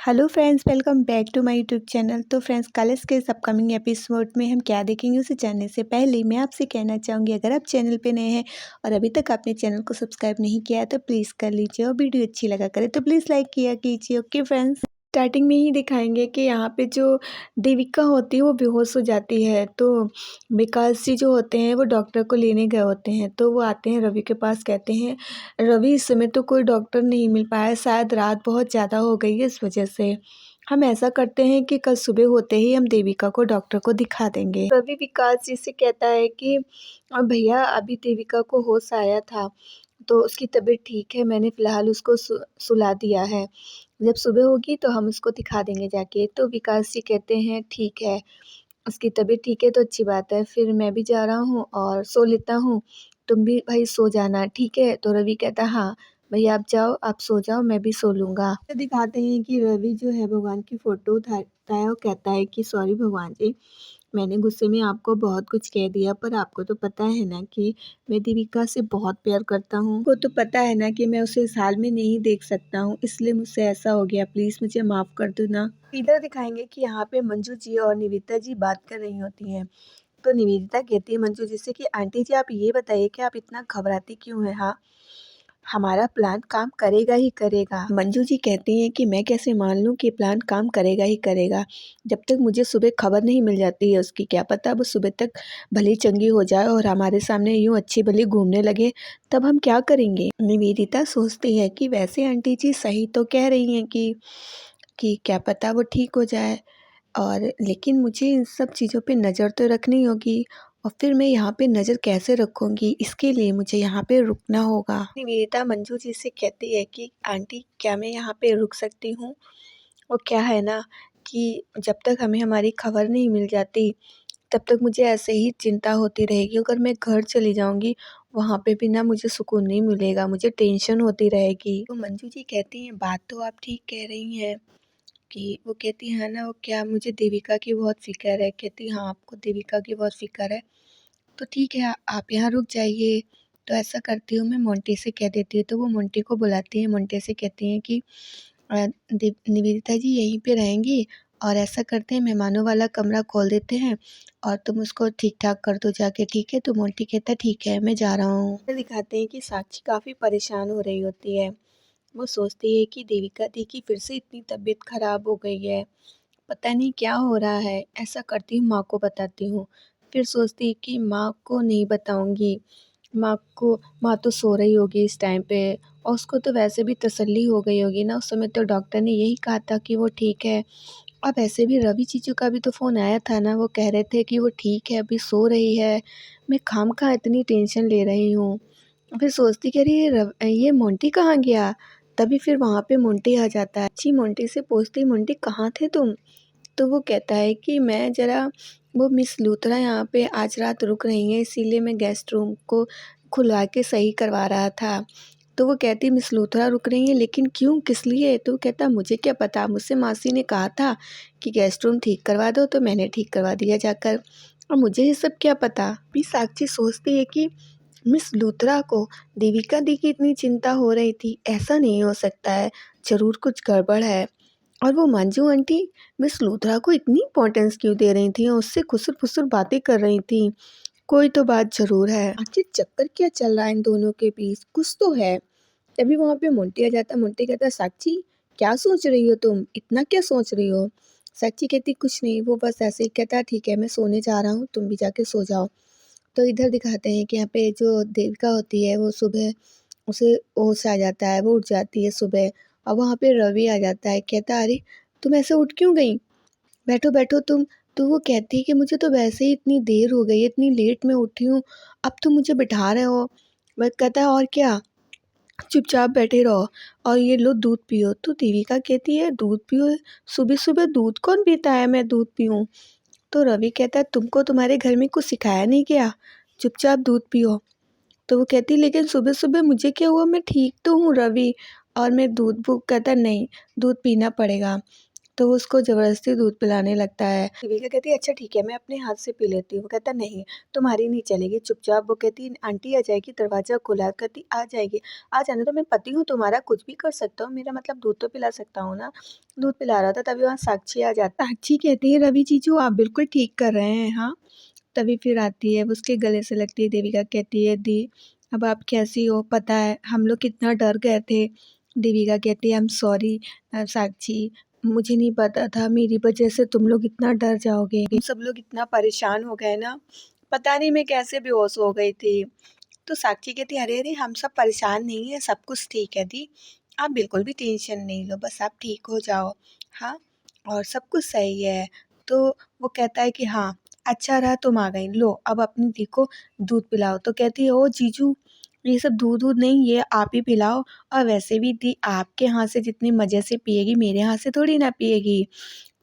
Hello friends, welcome back to my YouTube channel. तो friends, Colors के इस upcoming episode में हम क्या देखेंगे उसे जानने से पहले मैं आपसे कहना चाहूँगी, अगर आप चैनल पे नए हैं और अभी तक आपने चैनल को सब्सक्राइब नहीं किया है तो प्लीज़ कर लीजिए, और वीडियो अच्छी लगा करे तो प्लीज़ लाइक किया कीजिए। ओके फ्रेंड्स, स्टार्टिंग में ही दिखाएंगे कि यहाँ पे जो देविका होती है वो बेहोश हो जाती है। तो विकास जी जो होते हैं वो डॉक्टर को लेने गए होते हैं, तो वो आते हैं रवि के पास, कहते हैं रवि इस समय तो कोई डॉक्टर नहीं मिल पाया, शायद रात बहुत ज़्यादा हो गई है, इस वजह से हम ऐसा करते हैं कि कल सुबह होते ही हम देविका को डॉक्टर को दिखा देंगे। रवि विकास जी से कहता है कि भैया अभी देविका को होश आया था, तो उसकी तबीयत ठीक है, मैंने फ़िलहाल उसको सुला दिया है, जब सुबह होगी तो हम उसको दिखा देंगे जाके। तो विकास जी कहते हैं ठीक है, उसकी तबीयत ठीक है तो अच्छी बात है, फिर मैं भी जा रहा हूँ और सो लेता हूँ, तुम भी भाई सो जाना, ठीक है। तो रवि कहता है हाँ भैया आप जाओ, आप सो जाओ, मैं भी सो लूँगा। तो दिखाते हैं कि रवि जो है भगवान की फ़ोटो उठाता है और कहता है कि सॉरी भगवान जी, मैंने गुस्से में आपको बहुत कुछ कह दिया, पर आपको तो पता है ना कि मैं देविका से बहुत प्यार करता हूँ। आपको तो पता है ना कि मैं उसे इस हाल में नहीं देख सकता हूँ, इसलिए मुझसे ऐसा हो गया, प्लीज़ मुझे माफ़ कर दो ना। इधर दिखाएंगे कि यहाँ पे मंजू जी और निवेदिता जी बात कर रही होती हैं। तो निवेदिता कहती है मंजू जी से कि आंटी जी आप ये बताइए कि आप इतना घबराती क्यों हैं? हाँ, हमारा प्लान काम करेगा ही करेगा। मंजू जी कहती हैं कि मैं कैसे मान लूँ कि प्लान काम करेगा ही करेगा, जब तक मुझे सुबह खबर नहीं मिल जाती है उसकी, क्या पता वो सुबह तक भली चंगी हो जाए और हमारे सामने यूँ अच्छी भली घूमने लगे, तब हम क्या करेंगे। निवेदिता सोचती है कि वैसे आंटी जी सही तो कह रही हैं कि क्या पता वो ठीक हो जाए, और लेकिन मुझे इन सब चीज़ों पे नज़र तो रखनी होगी, और फिर मैं यहाँ पे नज़र कैसे रखूँगी, इसके लिए मुझे यहाँ पे रुकना होगा। निवेदिता मंजू जी से कहती है कि आंटी क्या मैं यहाँ पे रुक सकती हूँ? और क्या है ना कि जब तक हमें हमारी खबर नहीं मिल जाती तब तक मुझे ऐसे ही चिंता होती रहेगी, अगर मैं घर चली जाऊँगी वहाँ पे भी ना मुझे सुकून नहीं मिलेगा, मुझे टेंशन होती रहेगी। तो मंजू जी कहती हैं बात तो आप ठीक कह रही हैं, कि वो कहती है ना वो क्या मुझे देविका की बहुत फ़िक्र है, कहती हाँ आपको देविका की बहुत फ़िक्र है, तो ठीक है आप यहाँ रुक जाइए। तो ऐसा करती हूँ मैं मोंटी से कह देती हूँ, तो वो मोंटी को बुलाती है, मोंटी से कहती हैं कि निवेदिता जी यहीं पे रहेंगी, और ऐसा करते हैं मेहमानों वाला कमरा खोल देते हैं और तुम उसको ठीक ठाक कर दो जाके, ठीक है। तो मोंटी कहता है ठीक है मैं जा रहा हूँ। दिखाते हैं कि साक्षी काफ़ी परेशान हो रही होती है, वो सोचती है कि देविका दी की फिर से इतनी तबीयत खराब हो गई है, पता नहीं क्या हो रहा है। ऐसा करती हूँ माँ को बताती हूँ, फिर सोचती है कि माँ को नहीं बताऊँगी, माँ तो सो रही होगी इस टाइम पे, और उसको तो वैसे भी तसल्ली हो गई होगी ना, उस समय तो डॉक्टर ने यही कहा था कि वो ठीक है। अब ऐसे भी रवि चीचू का भी तो फ़ोन आया था ना, वो कह रहे थे कि वो ठीक है, अभी सो रही है, मैं खामखा इतनी टेंशन ले रही हूँ। फिर सोचती कि अरे ये मोंटी कहाँ गया, तभी फिर वहाँ पे मोंटी आ जाता है। अच्छी मोंटी से पूछती मोंटी कहाँ थे तुम? तो वो कहता है कि मैं ज़रा वो मिस लूथरा यहाँ पे आज रात रुक रही हैं, इसीलिए मैं गेस्ट रूम को खुलवा के सही करवा रहा था। तो वो कहती मिस लूथरा रुक रही हैं, लेकिन क्यों, किस लिए? तो वो कहता मुझे क्या पता, मुझसे मासी ने कहा था कि गेस्ट रूम ठीक करवा दो, तो मैंने ठीक करवा दिया जाकर, और मुझे ये सब क्या पता। भी साक्षी सोचती है कि मिस लूथरा को देविका दी की इतनी चिंता हो रही थी, ऐसा नहीं हो सकता है, ज़रूर कुछ गड़बड़ है। और वो मंजू आंटी मिस लूथरा को इतनी इम्पोर्टेंस क्यों दे रही थी और उससे खुसर-फुसर बातें कर रही थी, कोई तो बात ज़रूर है। आखिर चक्कर क्या चल रहा है इन दोनों के बीच, कुछ तो है। तभी वहाँ पे मोंटी आ जाता है, मोंटी कहता है साक्षी क्या सोच रही हो तुम, इतना क्या सोच रही हो? साक्षी कहती कुछ नहीं, वो बस ऐसे ही कहता है ठीक है मैं सोने जा रहा हूँ, तुम भी जाके सो जाओ। तो इधर दिखाते हैं कि यहाँ पे जो देविका होती है वो सुबह उसे होश आ जाता है, वो उठ जाती है सुबह, और वहाँ पे रवि आ जाता है, कहता है अरे तुम ऐसे उठ क्यों गई, बैठो बैठो तुम। तो वो कहती है कि मुझे तो वैसे ही इतनी देर हो गई है, इतनी लेट में उठी हूँ, अब तुम मुझे बिठा रहे हो। वह कहता है और क्या, चुपचाप बैठे रहो और ये लो दूध पियो। तो देविका कहती है दूध पियो, सुबह सुबह दूध कौन पीता है, मैं दूध पीऊँ? तो रवि कहता है तुमको तुम्हारे घर में कुछ सिखाया नहीं गया, चुपचाप दूध पियो। तो वो कहती लेकिन सुबह सुबह मुझे क्या हुआ, मैं ठीक तो हूँ रवि, और मैं दूध, वो कहता नहीं दूध पीना पड़ेगा। तो वो उसको ज़बरदस्ती दूध पिलाने लगता है। देविका कहती है अच्छा ठीक है मैं अपने हाथ से पी लेती हूँ। वो कहता नहीं तुम्हारी नहीं चलेगी चुपचाप। वो कहती आंटी आ जाएगी दरवाज़ा खुला। कहती आ जाएगी आ जाने दो मैं पति हूँ तुम्हारा कुछ भी कर सकता हूँ मेरा मतलब दूध तो पिला सकता हूँ ना। दूध पिला रहा था तभी वहाँ साक्षी आ जाता है। साक्षी कहती है रवि जीजू आप बिल्कुल ठीक कर रहे हैं हाँ। तभी फिर आती है उसके गले से लगती है। देविका कहती है दी अब आप कैसी हो पता है हम लोग कितना डर गए थे। देविका कहती है आई एम सॉरी साक्षी मुझे नहीं पता था मेरी वजह से तुम लोग इतना डर जाओगे। तुम सब लोग इतना परेशान हो गए ना पता नहीं मैं कैसे बेहोश हो गई थी। तो साक्षी कहती है अरे अरे हम सब परेशान नहीं है सब कुछ ठीक है दी। आप बिल्कुल भी टेंशन नहीं लो बस आप ठीक हो जाओ हाँ और सब कुछ सही है। तो वो कहता है कि हाँ अच्छा रहा तुम आ गई लो अब अपनी दी को दूध पिलाओ। तो कहती है ओ जीजू ये सब दूध दूध नहीं ये आप ही पिलाओ और वैसे भी दी आपके हाथ से जितनी मज़े से पिएगी मेरे हाथ से थोड़ी ना पिएगी।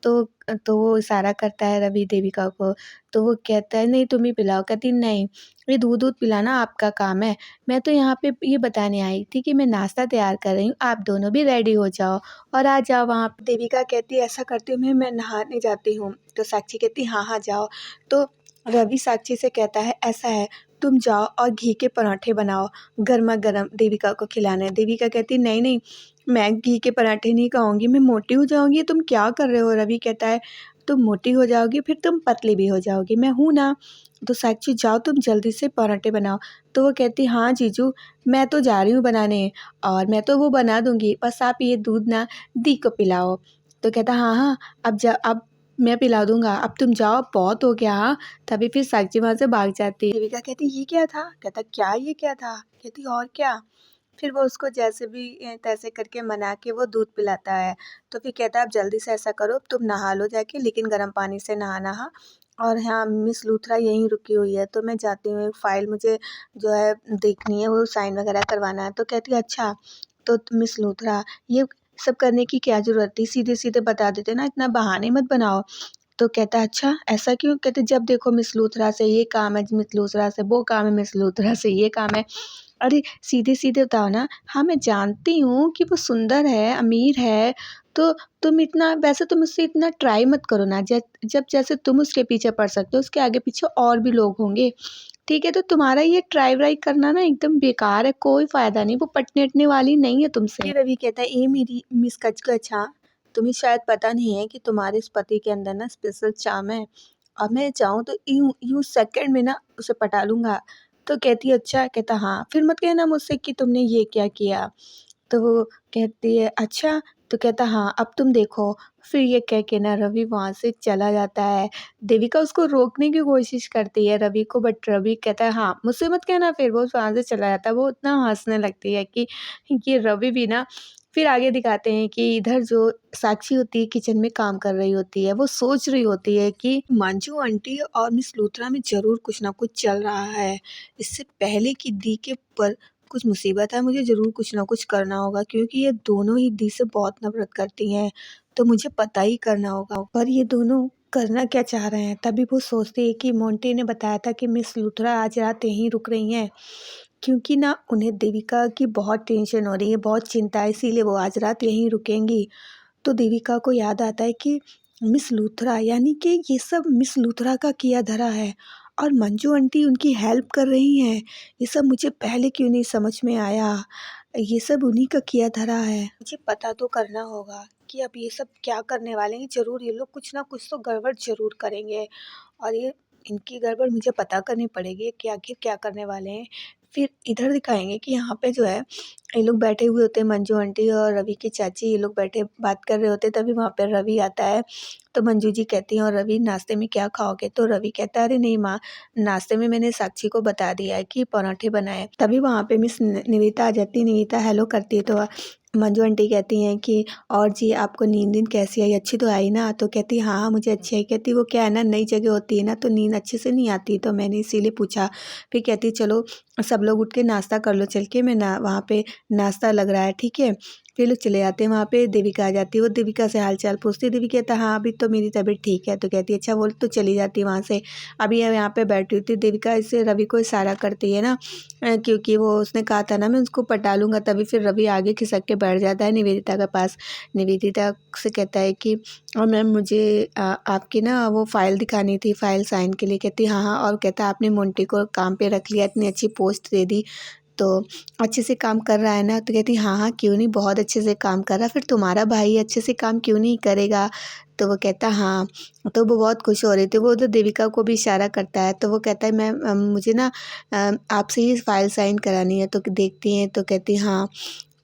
तो तो वो इशारा करता है रवि देविका को। तो वो कहता है नहीं तुम ही पिलाओ। कहती नहीं ये दूध पिलाना आपका काम है। मैं तो यहाँ पे ये बताने आई थी कि मैं नाश्ता तैयार कर रही हूँ आप दोनों भी रेडी हो जाओ और आ जाओ वहाँ पे। देविका कहती है ऐसा करती हूँ मैं नहाने जाती हूँ। तो साक्षी कहती हाँ हाँ जाओ। तो रवि साक्षी से कहता है ऐसा है तुम जाओ और घी के पराठे बनाओ गर्मा गर्म देविका को खिलाना है। देविका कहती नहीं नहीं मैं घी के पराठे नहीं खाऊंगी मैं मोटी हो जाऊंगी। तुम क्या कर रहे हो। रवि कहता है तुम मोटी हो जाओगी फिर तुम पतली भी हो जाओगी मैं हूँ ना। तो साक्षी जाओ तुम जल्दी से पराठे बनाओ। तो वो कहती हाँ जीजू मैं तो जा रही हूँ बनाने और मैं तो वो बना दूंगी बस आप ये दूध ना दी को पिलाओ। तो कहता हाँ हाँ अब मैं पिला दूंगा अब तुम जाओ बहुत हो गया हाँ। तभी फिर साक्षी वहाँ से भाग जाती है। देविका कहती ये क्या था। कहता क्या ये क्या था। कहती और क्या। फिर वो उसको जैसे भी तैसे करके मना के वो दूध पिलाता है। तो फिर कहता है अब जल्दी से ऐसा करो तुम नहा लो जाके लेकिन गर्म पानी से नहाना हाँ। और हाँ मिस लूथरा यहीं रुकी हुई है तो मैं जाती हूँ एक फ़ाइल मुझे जो है देखनी है वो साइन वगैरह करवाना है। तो कहती है अच्छा तो मिस लूथरा ये सब करने की क्या ज़रूरत थी सीधे सीधे बता देते ना इतना बहाने मत बनाओ। तो कहता है अच्छा ऐसा क्यों। कहते जब देखो मिस लूथरा से ये काम है मिस लूथरा से वो काम है मिस लूथरा से ये काम है। अरे सीधे-सीधे बताओ ना। हाँ, मैं जानती हूँ कि वो सुंदर है, अमीर है, तो तुम इतना वैसे तुम उससे इतना ट्राई मत करो ना। जब जैसे तुम उसके पीछे पड़ सकते हो, उसके आगे-पीछे और भी लोग होंगे, ठीक है? तो तुम्हारा ये ट्राई-व्राई करना ना एकदम बेकार है, कोई फ़ायदा नहीं, वो पटने-वटने वाली नहीं है तुमसे। फिर रवि कहता है, "ए मेरी मिस कचकच हाँ, तुम्हें शायद पता नहीं है कि तुम्हारे इस पति के अंदर ना स्पेशल चार्म है और मैं चाहूँ तो यूँ यूँ सेकंड में ना उसे पटा लूँगा।" तो कहती है अच्छा। कहता हाँ फिर मत कहना मुझसे कि तुमने ये क्या किया। तो वो कहती है अच्छा। तो कहता हाँ अब तुम देखो। फिर ये कह के ना रवि वहाँ से चला जाता है। देविका उसको रोकने की कोशिश करती है रवि को बट रवि कहता है हाँ मुझसे मत कहना। फिर वो वहाँ से चला जाता है। वो इतना हंसने लगती है कि ये रवि भी ना। फिर आगे दिखाते हैं कि इधर जो साक्षी होती है किचन में काम कर रही होती है वो सोच रही होती है कि मंजू आंटी और मिस लूथरा में ज़रूर कुछ ना कुछ चल रहा है। इससे पहले कि दी के ऊपर कुछ मुसीबत है मुझे ज़रूर कुछ ना कुछ करना होगा क्योंकि ये दोनों ही दी से बहुत नफ़रत करती हैं। तो मुझे पता ही करना होगा पर ये दोनों करना क्या चाह रहे हैं। तभी वो सोचती है कि मोंटी ने बताया था कि मिस लूथरा आज रात यहीं रुक रही हैं क्योंकि ना उन्हें देविका की बहुत टेंशन हो रही है बहुत चिंता है इसीलिए वो आज रात यहीं रुकेंगी। तो देविका को याद आता है कि मिस लूथरा यानी कि ये सब मिस लूथरा का किया धरा है और मंजू आंटी उनकी हेल्प कर रही हैं। ये सब मुझे पहले क्यों नहीं समझ में आया। ये सब उन्हीं का किया धरा है। मुझे पता तो करना होगा कि अब ये सब क्या करने वाले हैं। ज़रूर ये लोग कुछ ना कुछ तो गड़बड़ ज़रूर करेंगे और ये इनकी गड़बड़ मुझे पता करनी पड़ेगी कि आखिर क्या करने वाले हैं। फिर इधर दिखाएंगे कि यहाँ पे जो है ये लोग बैठे हुए होते हैं मंजू आंटी और रवि की चाची ये लोग बैठे बात कर रहे होते हैं। तभी वहाँ पे रवि आता है। तो मंजू जी कहती हैं और रवि नाश्ते में क्या खाओगे। तो रवि कहता है अरे नहीं माँ नाश्ते में मैंने साक्षी को बता दिया है कि पराठे बनाए। तभी वहाँ पे मिस निविता आ जाती है। निविता हेलो करती है तो मंजू आंटी कहती हैं कि और जी आपको नींद कैसी आई अच्छी तो आई ना। तो कहती हाँ हाँ मुझे अच्छी आई। कहती वो क्या है ना नई जगह होती है ना तो नींद अच्छे से नहीं आती तो मैंने इसीलिए पूछा। फिर कहती चलो सब लोग उठ के नाश्ता कर लो चल के मैं ना वहाँ पे नाश्ता लग रहा है ठीक है। फिर लोग चले जाते हैं वहाँ पे। देविका आ जाती है, वो देविका से हाल-चाल पूछती है। देविका कहता है हाँ, अभी तो मेरी तबीयत ठीक है। तो कहती है अच्छा, वो तो चली जाती है वहाँ से। अभी ये यहाँ पे बैठी होती है। देविका इससे रवि को इशारा करती है ना, क्योंकि वो उसने कहा था ना मैं उसको पटा लूँगा, तभी फिर रवि आगे खिसक के बैठ जाता है निवेदिता के पास। निवेदिता से कहता है कि मैम मुझे आपकी ना वो फ़ाइल दिखानी थी, फ़ाइल साइन के लिए। कहती हाँ, हाँ, और कहता आपने मोंटी को काम पे रख लिया, इतनी अच्छी पोस्ट दे दी, तो अच्छे से काम कर रहा है ना? तो कहती हाँ, हाँ, क्यों नहीं, बहुत अच्छे से काम कर रहा है, फिर तुम्हारा भाई अच्छे से काम क्यों नहीं करेगा? तो वो कहता हाँ, तो वो बहुत खुश हो रही थी। वो उधर देविका को भी इशारा करता है, तो वो कहता है मैम मुझे ना आपसे ही फ़ाइल साइन करानी है, तो देखती हैं? तो कहती हाँ।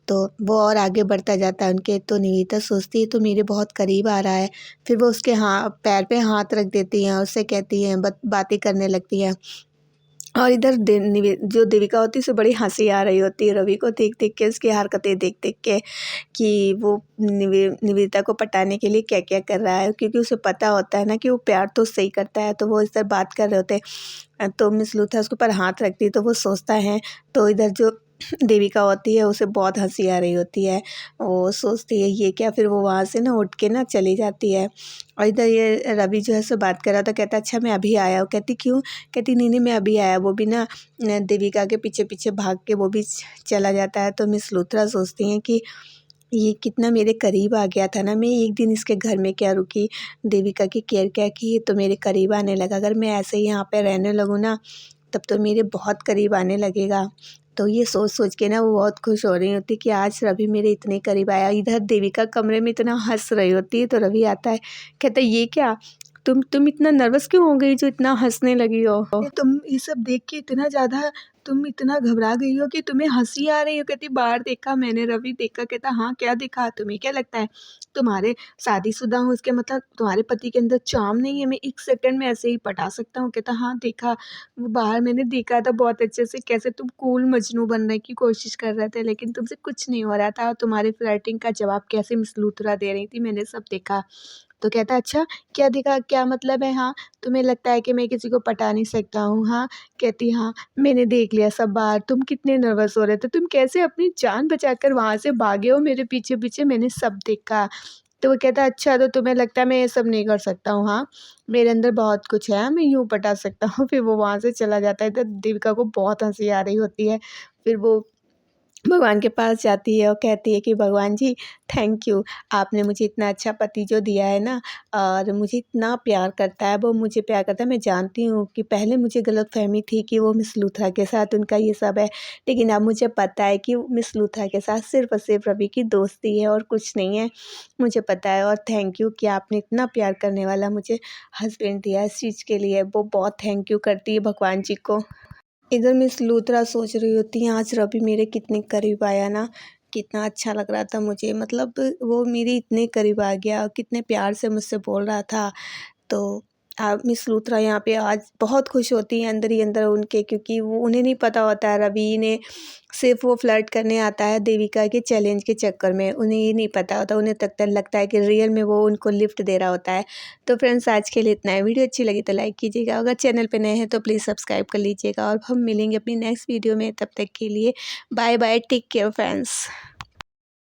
तो वो और आगे बढ़ता जाता है उनके, तो निवेदिता सोचती है तो मेरे बहुत करीब आ रहा है। फिर वो उसके पैर पे हाथ रख देती हैं, उससे कहती हैं, बातें करने लगती हैं। और इधर जो देविका होती है उसे बड़ी हँसी आ रही होती है रवि को देख-देख के, उसकी हरकतें देख-देख के, कि वो निवेदिता को पटाने के लिए क्या-क्या कर रहा है, क्योंकि उसे पता होता है ना कि वो प्यार तो उससे ही करता है। तो वो इस तरह बात कर रहे होते हैं, तो मिस लूथरा उसके ऊपर हाथ रखती है, तो वो सोचता है। तो इधर जो देविका होती है उसे बहुत हँसी आ रही होती है। वो सोचती है ये क्या, फिर वो वहाँ से ना उठ के ना चली जाती है। और इधर ये रवि जो है सो बात कर रहा था, कहता अच्छा मैं अभी आया हूँ। कहती क्यों? कहती नहीं, मैं अभी आया। वो भी ना देविका के पीछे-पीछे भाग के वो भी चला जाता है। तो मिस लूथरा सोचती हैं कि ये कितना मेरे करीब आ गया था ना, मैं एक दिन इसके घर में क्या रुकी, देविका की केयर क्या की, तो मेरे करीब आने लगा। अगर मैं ऐसे ही यहाँ पे रहने लगूँ ना, तब तो मेरे बहुत करीब आने लगेगा। तो ये सोच-सोच के ना वो बहुत खुश हो रही होती कि आज रवि मेरे इतने करीब आया। इधर देविका कमरे में इतना हँस रही होती है, तो रवि आता है, कहता है ये क्या? तुम इतना नर्वस क्यों हो गई जो इतना हँसने लगी हो? तुम ये सब देख के इतना ज़्यादा तुम इतना घबरा गई हो कि तुम्हें हँसी आ रही हो? कहती बाहर देखा मैंने, रवि देखा। कहता हाँ, क्या देखा? तुम्हें क्या लगता है तुम्हारे शादीशुदा हूँ इसके मतलब तुम्हारे पति के अंदर चार्म नहीं है? मैं 1 सेकंड में ऐसे ही पटा सकता हूँ? कहता हाँ, देखा। वो बाहर मैंने देखा था बहुत अच्छे से, कैसे तुम कूल मजनू बनने की कोशिश कर रहे थे, लेकिन तुमसे कुछ नहीं हो रहा था, और तुम्हारी फ्लर्टिंग का जवाब कैसे मिस लूथरा दे रही थी, मैंने सब देखा। तो कहता अच्छा, क्या देखा? क्या मतलब है? हाँ, तुम्हें लगता है कि मैं किसी को पटा नहीं सकता हूँ, हाँ? कहती हाँ, मैंने देख लिया सब बाहर, तुम कितने नर्वस हो रहे थे, तुम कैसे अपनी जान बचाकर वहाँ से भागे हो मेरे पीछे-पीछे, मैंने सब देखा। तो वो कहता अच्छा, तो तुम्हें लगता है मैं ये सब नहीं कर सकता हूँ, हाँ? मेरे अंदर बहुत कुछ है, मैं यूँ पटा सकता हूँ। फिर वो वहाँ से चला जाता है, तो देविका को बहुत हँसी आ रही होती है। फिर वो भगवान के पास जाती है और कहती है कि भगवान जी थैंक यू, आपने मुझे इतना अच्छा पति जो दिया है ना, और मुझे इतना प्यार करता है, वो मुझे प्यार करता है। मैं जानती हूँ कि पहले मुझे गलतफ़हमी थी कि वो मिस लूथरा के साथ उनका ये सब है, लेकिन अब मुझे पता है कि मिस लूथरा के साथ सिर्फ़ और सिर्फ़ रवि की दोस्ती है और कुछ नहीं है, मुझे पता है। और थैंक यू कि आपने इतना प्यार करने वाला मुझे हस्बैंड दिया, इस चीज़ के लिए वो बहुत थैंक यू करती है भगवान जी को। इधर मिस लूथरा सोच रही होती हैं आज रवि मेरे कितने करीब आया ना, कितना अच्छा लग रहा था मुझे, मतलब वो मेरे इतने करीब आ गया, कितने प्यार से मुझसे बोल रहा था। तो मिस लूथरा यहाँ पे आज बहुत खुश होती हैं अंदर ही अंदर उनके, क्योंकि वो उन्हें नहीं पता होता है रवि ने सिर्फ़ वो फ्लर्ट करने आता है देविका के चैलेंज के चक्कर में, उन्हें ये नहीं पता होता, उन्हें तक लगता है कि रियल में वो उनको लिफ्ट दे रहा होता है। तो फ्रेंड्स आज के लिए इतना है, वीडियो अच्छी लगी तो लाइक कीजिएगा, अगर चैनल पे नए हैं तो प्लीज़ सब्सक्राइब कर लीजिएगा, और हम मिलेंगे अपनी नेक्स्ट वीडियो में, तब तक के लिए bye bye, take care friends.